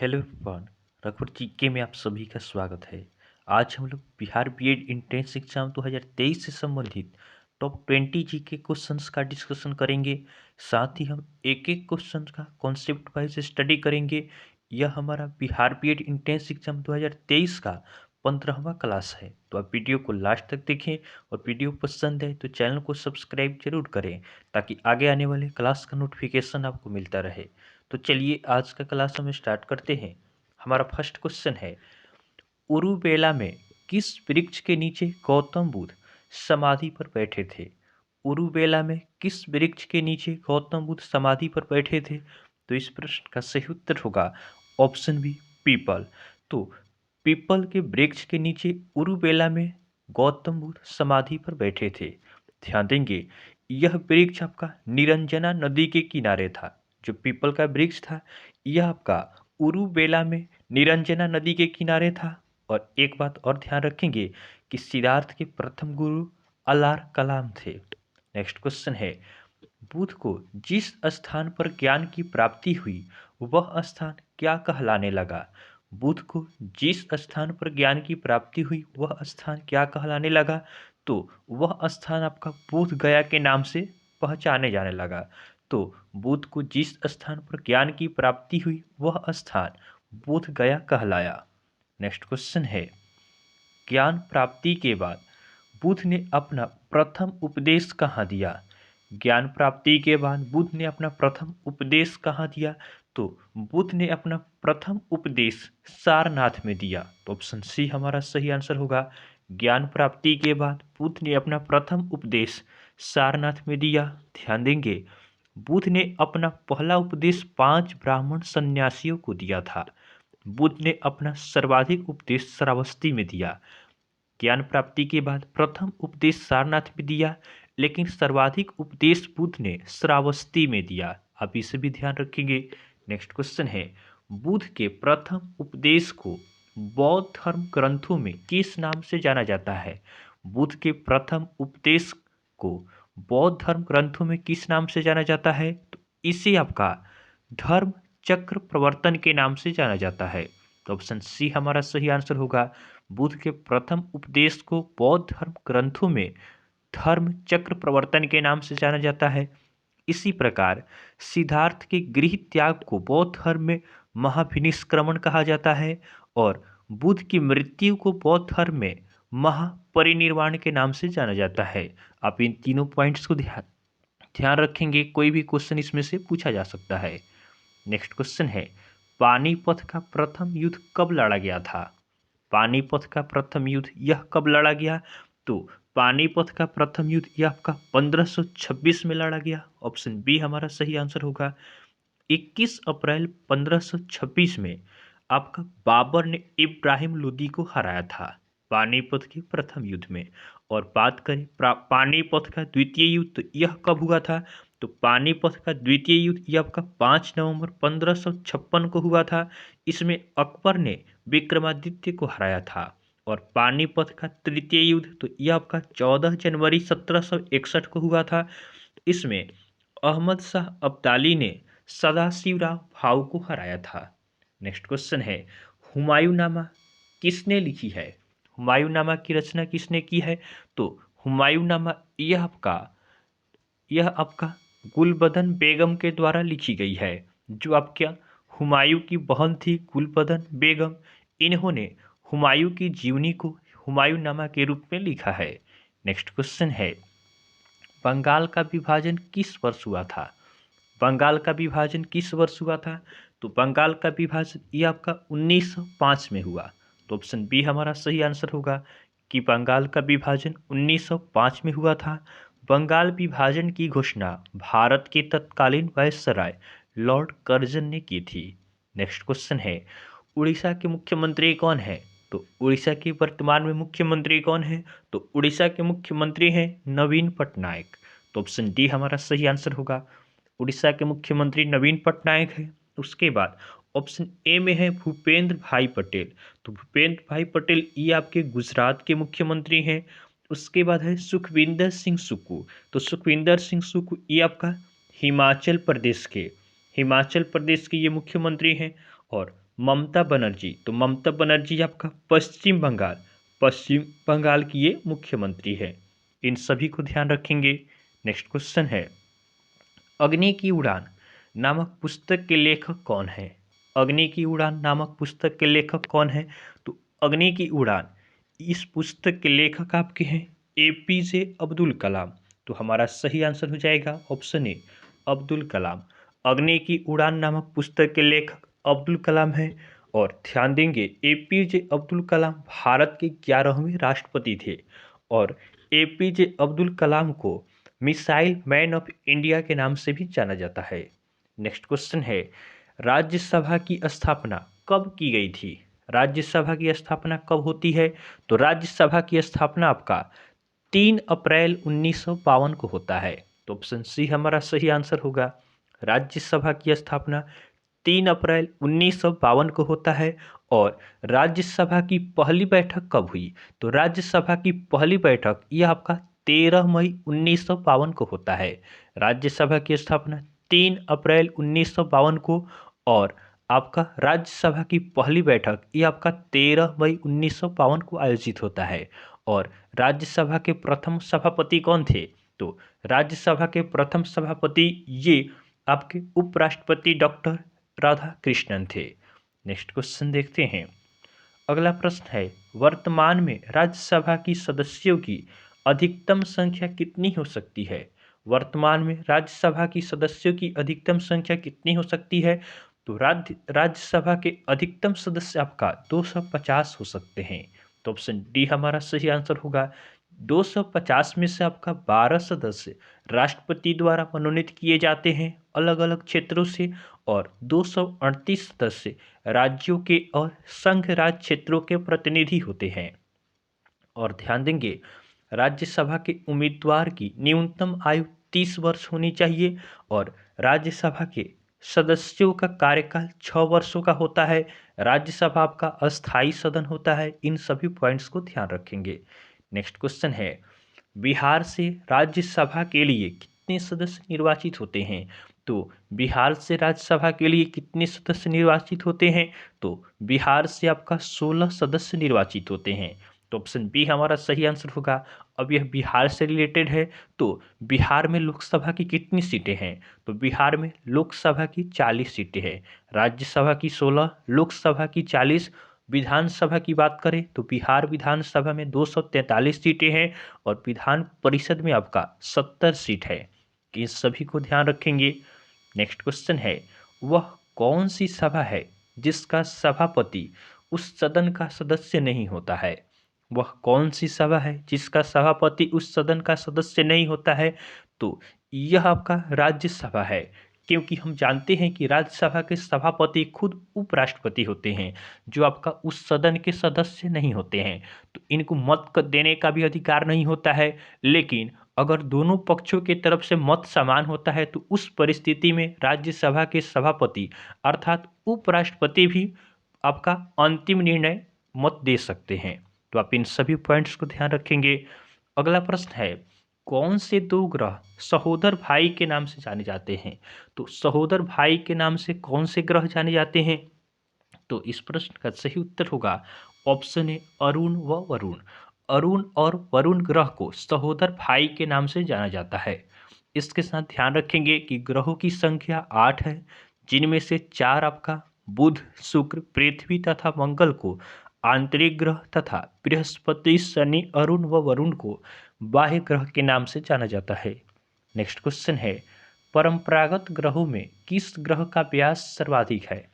Hello everyone. रघुवर GK में आप सभी का स्वागत है। आज हम लोग बिहार बीएड एंट्रेंस एग्जाम 2023 से संबंधित टॉप 20 जीके क्वेश्चंस का डिस्कशन करेंगे। साथ ही हम एक एक क्वेश्चन का कॉन्सेप्ट वाइज स्टडी करेंगे। यह हमारा बिहार बीएड एंट्रेंस एग्जाम 2023 का 15वां क्लास है। तो आप वीडियो को लास्ट तक देखें और वीडियो पसंद है तो चैनल को सब्सक्राइब जरूर करें ताकि आगे आने वाले क्लास का नोटिफिकेशन आपको मिलता रहे। तो चलिए आज का क्लास हम स्टार्ट करते हैं। हमारा फर्स्ट क्वेश्चन है, उरुबेला में किस वृक्ष के नीचे गौतम बुद्ध समाधि पर बैठे थे? उरुबेला में किस वृक्ष के नीचे गौतम बुद्ध समाधि पर बैठे थे? तो इस प्रश्न का सही उत्तर होगा ऑप्शन बी, पीपल। तो पीपल के वृक्ष के नीचे उरुबेला में गौतम बुद्ध समाधि पर बैठे थे। ध्यान देंगे, यह वृक्ष आपका निरंजना नदी के किनारे था। जो पीपल का वृक्ष था यह आपका उरुबेला में निरंजना नदी के किनारे था। और एक बात और ध्यान रखेंगे कि सिद्धार्थ के प्रथम गुरु अलार कलाम थे। नेक्स्ट क्वेश्चन है, बुद्ध को जिस स्थान पर ज्ञान की प्राप्ति हुई वह स्थान क्या कहलाने लगा? बुद्ध को जिस स्थान पर ज्ञान की प्राप्ति हुई वह स्थान क्या कहलाने लगा? तो वह स्थान आपका बोध गया के नाम से पहचाने जाने लगा। तो बुद्ध को जिस स्थान पर ज्ञान की प्राप्ति हुई वह स्थान बोध गया कहलाया। नेक्स्ट क्वेश्चन है, ज्ञान प्राप्ति के बाद बुद्ध ने अपना प्रथम उपदेश कहाँ दिया? ज्ञान प्राप्ति के बाद बुद्ध ने अपना प्रथम उपदेश कहाँ दिया? तो बुद्ध ने अपना प्रथम उपदेश सारनाथ में दिया। तो ऑप्शन सी हमारा सही आंसर होगा। ज्ञान प्राप्ति के बाद बुद्ध ने अपना प्रथम उपदेश सारनाथ में दिया। ध्यान देंगे, बुद्ध ने अपना पहला उपदेश 5 ब्राह्मण सन्यासियों को दिया था। बुद्ध ने अपना सर्वाधिक उपदेश श्रावस्ती में दिया। ज्ञान प्राप्ति के बाद प्रथम उपदेश सारनाथ में दिया, लेकिन सर्वाधिक उपदेश बुद्ध ने श्रावस्ती में दिया। आप इसे भी ध्यान रखेंगे। नेक्स्ट क्वेश्चन है, बुद्ध के प्रथम उपदेश को बौद्ध धर्म ग्रंथों में किस नाम से जाना जाता है? बुद्ध के प्रथम उपदेश को बौद्ध धर्म ग्रंथों में किस नाम से जाना जाता है? तो इसे आपका धर्म चक्र प्रवर्तन के नाम से जाना जाता है। तो ऑप्शन सी हमारा सही आंसर होगा। बुद्ध के प्रथम उपदेश को बौद्ध धर्म ग्रंथों में धर्म चक्र प्रवर्तन के नाम से जाना जाता है। इसी प्रकार सिद्धार्थ के गृह त्याग को बौद्ध धर्म में महाभिनिष्क्रमण कहा जाता है और बुद्ध की मृत्यु को बौद्ध धर्म में महापरिनिर्वाण के नाम से जाना जाता है। आप इन तीनों पॉइंट्स को ध्यान ध्यान रखेंगे, कोई भी क्वेश्चन इसमें से पूछा जा सकता है। नेक्स्ट क्वेश्चन है, पानीपत का प्रथम युद्ध कब लड़ा गया था? पानीपत का प्रथम युद्ध यह कब लड़ा गया? तो पानीपत का प्रथम युद्ध यह आपका 1526 में लड़ा गया। ऑप्शन बी हमारा सही आंसर होगा। 21 अप्रैल 1526 में आपका बाबर ने इब्राहिम लोदी को हराया था पानीपत के प्रथम युद्ध में। और बात करें पानीपत का द्वितीय युद्ध तो यह कब हुआ था? तो पानीपत का द्वितीय युद्ध यह आपका 5 नवंबर 1556 को हुआ था। इसमें अकबर ने विक्रमादित्य को हराया था। और पानीपत का तृतीय युद्ध तो यह आपका 14 जनवरी 1761 को हुआ था। इसमें अहमद शाह अब्दाली ने सदाशिवराव भाऊ को हराया था। नेक्स्ट क्वेश्चन है, हुमायूंनामा किसने लिखी है? हुमायूंनामा की रचना किसने की है? तो हुमायूंनामा यह आपका गुलबदन बेगम के द्वारा लिखी गई है। जो आपका हुमायूं की बहन थी गुलबदन बेगम, इन्होंने हुमायूं की जीवनी को हुमायूंनामा के रूप में लिखा है। नेक्स्ट क्वेश्चन है, बंगाल का विभाजन किस वर्ष हुआ था? बंगाल का विभाजन किस वर्ष हुआ था? तो बंगाल का विभाजन ये आपका 1905 में हुआ। तो ऑप्शन बी हमारा सही आंसर होगा कि बंगाल का विभाजन 1905 में हुआ था। बंगाल विभाजन की घोषणा भारत के तत्कालीन वायसराय लॉर्ड कर्जन ने की थी। नेक्स्ट क्वेश्चन है, उड़ीसा के मुख्यमंत्री कौन है? तो उड़ीसा के वर्तमान में मुख्यमंत्री कौन है? तो उड़ीसा के मुख्यमंत्री हैं नवीन पटनायक। तो ऑप्शन डी हमारा सही आंसर होगा। उड़ीसा के मुख्यमंत्री नवीन पटनायक है। उसके बाद ऑप्शन ए में है भूपेंद्र भाई पटेल। तो भूपेंद्र भाई पटेल ये आपके गुजरात के मुख्यमंत्री हैं। उसके बाद है सुखविंदर सिंह सुक्खू। तो सुखविंदर सिंह सुक्खू ये आपका हिमाचल प्रदेश के ये मुख्यमंत्री हैं। और ममता बनर्जी, तो ममता बनर्जी आपका पश्चिम बंगाल की ये मुख्यमंत्री है। इन सभी को ध्यान रखेंगे। नेक्स्ट क्वेश्चन है, अग्नि की उड़ान नामक पुस्तक के लेखक कौन है? अग्नि की उड़ान नामक पुस्तक के लेखक कौन है? तो अग्नि की उड़ान इस पुस्तक के लेखक आपके हैं एपीजे अब्दुल कलाम। तो हमारा सही आंसर हो जाएगा ऑप्शन ए, अब्दुल कलाम। अग्नि की उड़ान नामक पुस्तक के लेखक अब्दुल कलाम है। और ध्यान देंगे, एपीजे अब्दुल कलाम भारत के 11वें राष्ट्रपति थे और एपीजे अब्दुल कलाम को मिसाइल मैन ऑफ इंडिया के नाम से भी जाना जाता है। नेक्स्ट क्वेश्चन है, राज्यसभा की स्थापना कब की गई थी? राज्यसभा की स्थापना कब होती है? तो राज्यसभा की स्थापना आपका 3 अप्रैल 1952 को होता है। तो ऑप्शन सी हमारा सही आंसर होगा। राज्यसभा की स्थापना 3 अप्रैल 1952 को होता है। और राज्यसभा की पहली बैठक कब हुई? तो राज्यसभा की पहली बैठक यह आपका 13 मई 1952 को होता है। राज्यसभा की स्थापना 3 अप्रैल 1952 को और आपका राज्यसभा की पहली बैठक ये आपका 13 मई 1952 को आयोजित होता है। और राज्यसभा के प्रथम सभापति कौन थे? तो राज्यसभा के प्रथम सभापति ये आपके उपराष्ट्रपति डॉक्टर राधा कृष्णन थे। नेक्स्ट क्वेश्चन देखते हैं। अगला प्रश्न है, वर्तमान में राज्यसभा की सदस्यों की अधिकतम संख्या कितनी हो सकती है? वर्तमान में राज्यसभा की सदस्यों की अधिकतम संख्या कितनी हो सकती है? तो राज्यसभा के अधिकतम सदस्य आपका 250 हो सकते हैं। तो ऑप्शन डी हमारा सही आंसर होगा। 250 में से आपका 12 सदस्य राष्ट्रपति द्वारा मनोनीत किए जाते हैं अलग अलग क्षेत्रों से और 238 सदस्य राज्यों के और संघ राज्य क्षेत्रों के प्रतिनिधि होते हैं। और ध्यान देंगे, राज्यसभा के उम्मीदवार की न्यूनतम आयु 30 वर्ष होनी चाहिए और राज्यसभा के सदस्यों का कार्यकाल 6 वर्षों का होता है। राज्यसभा आपका अस्थायी सदन होता है। इन सभी पॉइंट्स को ध्यान रखेंगे। नेक्स्ट क्वेश्चन है, बिहार से राज्यसभा के लिए कितने सदस्य निर्वाचित होते हैं? तो बिहार से राज्यसभा के लिए कितने सदस्य निर्वाचित होते हैं? तो बिहार से आपका 16 सदस्य निर्वाचित होते हैं। तो ऑप्शन बी हमारा सही आंसर होगा। अब यह बिहार से रिलेटेड है, तो बिहार में लोकसभा की कितनी सीटें हैं? तो बिहार में लोकसभा की 40 सीटें हैं, राज्यसभा की 16, लोकसभा की 40। विधानसभा की बात करें तो बिहार विधानसभा में 243 सीटें हैं और विधान परिषद में आपका 70 सीट है। इन सभी को ध्यान रखेंगे। नेक्स्ट क्वेश्चन है, वह कौन सी सभा है जिसका सभापति उस सदन का सदस्य नहीं होता है? वह कौन सी सभा है जिसका सभापति उस सदन का सदस्य नहीं होता है? तो यह आपका राज्यसभा है, क्योंकि हम जानते हैं कि राज्यसभा के सभापति खुद उपराष्ट्रपति होते हैं जो आपका उस सदन के सदस्य नहीं होते हैं। तो इनको मत देने का भी अधिकार नहीं होता है। लेकिन अगर दोनों पक्षों की तरफ से मत समान होता है तो उस परिस्थिति में राज्यसभा के सभापति अर्थात उपराष्ट्रपति भी आपका अंतिम निर्णय मत दे सकते हैं। तो आप इन सभी पॉइंट्स को ध्यान रखेंगे। अगला प्रश्न है, कौन से दो ग्रह सहोदर भाई के नाम से जाने जाते हैं? तो सहोदर भाई के नाम से कौन से ग्रह जाने जाते हैं? तो इस प्रश्न का सही उत्तर होगा ऑप्शन ए, अरुण व वरुण। अरुण और वरुण ग्रह को सहोदर भाई के नाम से जाना जाता है। इसके साथ ध्यान रखेंगे कि ग्रहों की संख्या 8 है, जिनमें से 4 आपका बुध, शुक्र, पृथ्वी तथा मंगल को आंतरिक ग्रह तथा बृहस्पति, शनि, अरुण व वरुण को बाह्य ग्रह के नाम से जाना जाता है। नेक्स्ट क्वेश्चन है, परंपरागत ग्रहों में किस ग्रह का व्यास सर्वाधिक है?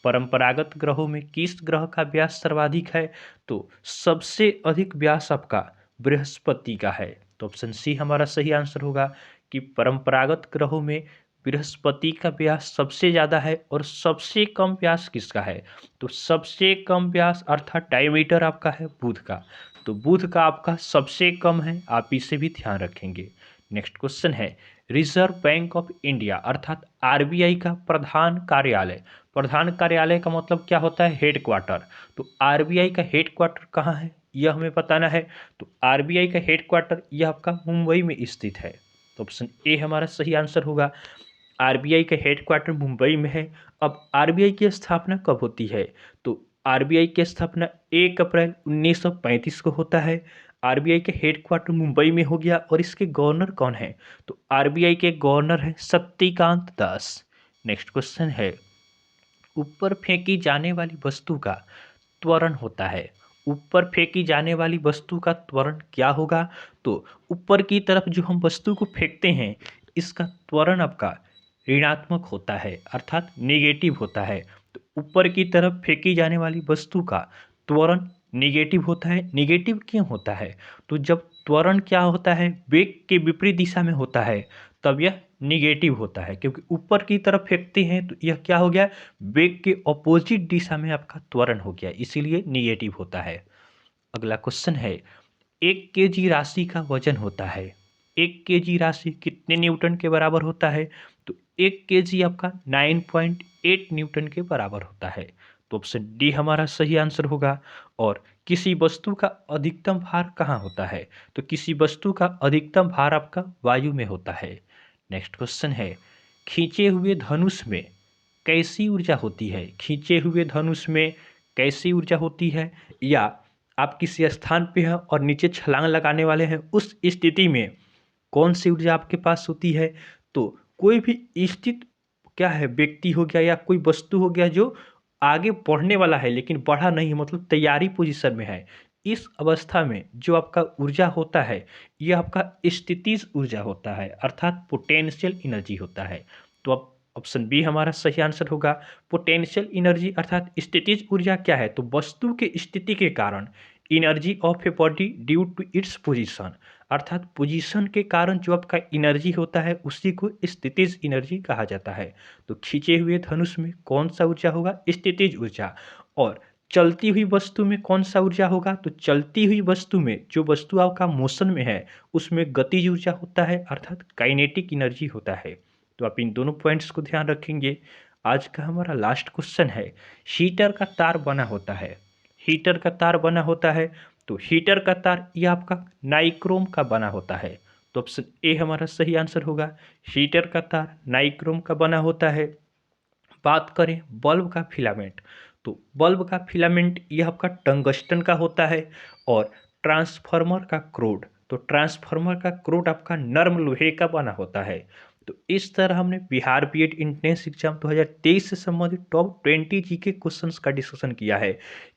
परंपरागत ग्रहों में किस ग्रह का व्यास सर्वाधिक है? तो सबसे अधिक व्यास आपका बृहस्पति का है। तो ऑप्शन सी हमारा सही आंसर होगा कि परंपरागत ग्रहों में बृहस्पति का व्यास सबसे ज़्यादा है। और सबसे कम व्यास किसका है? तो सबसे कम व्यास अर्थात डायमीटर आपका है बुध का। तो बुध का आपका सबसे कम है, आप इसे भी ध्यान रखेंगे। नेक्स्ट क्वेश्चन है, रिजर्व बैंक ऑफ इंडिया अर्थात आरबीआई का प्रधान कार्यालय, प्रधान कार्यालय का मतलब क्या होता है? हेडक्वार्टर। तो आरबीआई का हेडक्वार्टर कहाँ है यह हमें बताना है। तो आरबीआई का हेडक्वार्टर यह आपका मुंबई में स्थित है। तो ऑप्शन ए हमारा सही आंसर होगा। आरबीआई का हेडक्वार्टर मुंबई में है। अब आरबीआई की स्थापना कब होती है? तो आरबीआई की स्थापना 1 अप्रैल 1935 को होता है। आरबीआई के हेडक्वार्टर मुंबई में हो गया। और इसके गवर्नर कौन है? तो आरबीआई के गवर्नर है शक्तिकांत दास। नेक्स्ट क्वेश्चन है, ऊपर फेंकी जाने वाली वस्तु का त्वरण होता है। ऊपर फेंकी जाने वाली वस्तु का त्वरण क्या होगा? तो ऊपर की तरफ जो हम वस्तु को फेंकते हैं, इसका त्वरण आपका ऋणात्मक होता है, अर्थात नेगेटिव होता है। तो ऊपर की तरफ फेंकी जाने वाली वस्तु का त्वरण नेगेटिव होता है। नेगेटिव क्यों होता है? तो जब त्वरण क्या होता है, वेग के विपरीत दिशा में होता है, तब यह निगेटिव होता है। क्योंकि ऊपर की तरफ फेंकते हैं तो यह क्या हो गया, वेग के ऑपोजिट दिशा में आपका त्वरण हो गया, इसीलिए निगेटिव होता है। अगला क्वेश्चन है, 1 kg राशि का वजन होता है। 1 kg राशि कितने न्यूटन के बराबर होता है? तो 1 kg आपका 9.8 न्यूटन के बराबर होता है। तो ऑप्शन डी हमारा सही आंसर होगा। और किसी वस्तु का अधिकतम भार कहाँ होता है? तो किसी वस्तु का अधिकतम भार आपका वायु में होता है। नेक्स्ट क्वेश्चन है, खींचे हुए धनुष में कैसी ऊर्जा होती है? खींचे हुए धनुष में कैसी ऊर्जा होती है? या आप किसी स्थान पे हैं और नीचे छलांग लगाने वाले हैं, उस स्थिति में कौन सी ऊर्जा आपके पास होती है? तो कोई भी स्थित क्या है, व्यक्ति हो गया या कोई वस्तु हो गया जो आगे बढ़ने वाला है लेकिन बढ़ा नहीं, मतलब तैयारी पोजीशन में है, इस अवस्था में जो आपका ऊर्जा होता है, यह आपका स्थितिज ऊर्जा होता है, अर्थात पोटेंशियल एनर्जी होता है। तो अब ऑप्शन बी हमारा सही आंसर होगा। पोटेंशियल एनर्जी अर्थात स्थितिज ऊर्जा क्या है? तो वस्तु के स्थिति के कारण energy of a body due to its position, अर्थात पोजीशन के कारण जो आपका एनर्जी होता है उसी को स्थितिज एनर्जी कहा जाता है। तो खींचे हुए धनुष में कौन सा ऊर्जा होगा? स्थितिज ऊर्जा। और चलती हुई वस्तु में कौन सा ऊर्जा होगा? तो चलती हुई वस्तु में जो वस्तु आपका मोशन में है उसमें गतिज ऊर्जा होता है, अर्थात काइनेटिक एनर्जी होता है। तो आप इन दोनों पॉइंट्स को ध्यान रखेंगे। आज का हमारा लास्ट क्वेश्चन है, हीटर का तार बना होता है। हीटर का तार बना होता है, तो हीटर का तार ये आपका नाइक्रोम का बना होता है। तो ऑप्शन ए हमारा सही आंसर होगा। हीटर का तार नाइक्रोम का बना होता है। बात करें बल्ब का फिलामेंट, तो बल्ब का फिलामेंट यह आपका टंगस्टन का होता है। और ट्रांसफार्मर का क्रोड, तो ट्रांसफार्मर का क्रोड आपका नर्म लोहे का बना होता है। तो इस तरह हमने बिहार बीएड एंट्रेंस एग्जाम 2023 से संबंधित टॉप 20 जीके क्वेश्चंस का डिस्कशन किया है।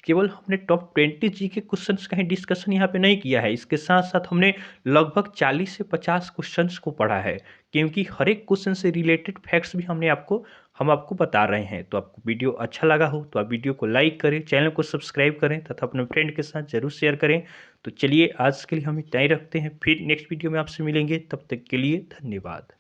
केवल हमने टॉप 20 जीके क्वेश्चंस का ही डिस्कशन यहाँ पे नहीं किया है, इसके साथ साथ हमने लगभग 40 से 50 क्वेश्चंस को पढ़ा है, क्योंकि हर एक क्वेश्चन से रिलेटेड फैक्ट्स भी हम आपको बता रहे हैं। तो आपको वीडियो अच्छा लगा हो तो आप वीडियो को लाइक करें, चैनल को सब्सक्राइब करें तथा अपने फ्रेंड के साथ जरूर शेयर करें। तो चलिए आज के लिए हम इतना ही रखते हैं, फिर नेक्स्ट वीडियो में आपसे मिलेंगे, तब तक के लिए धन्यवाद।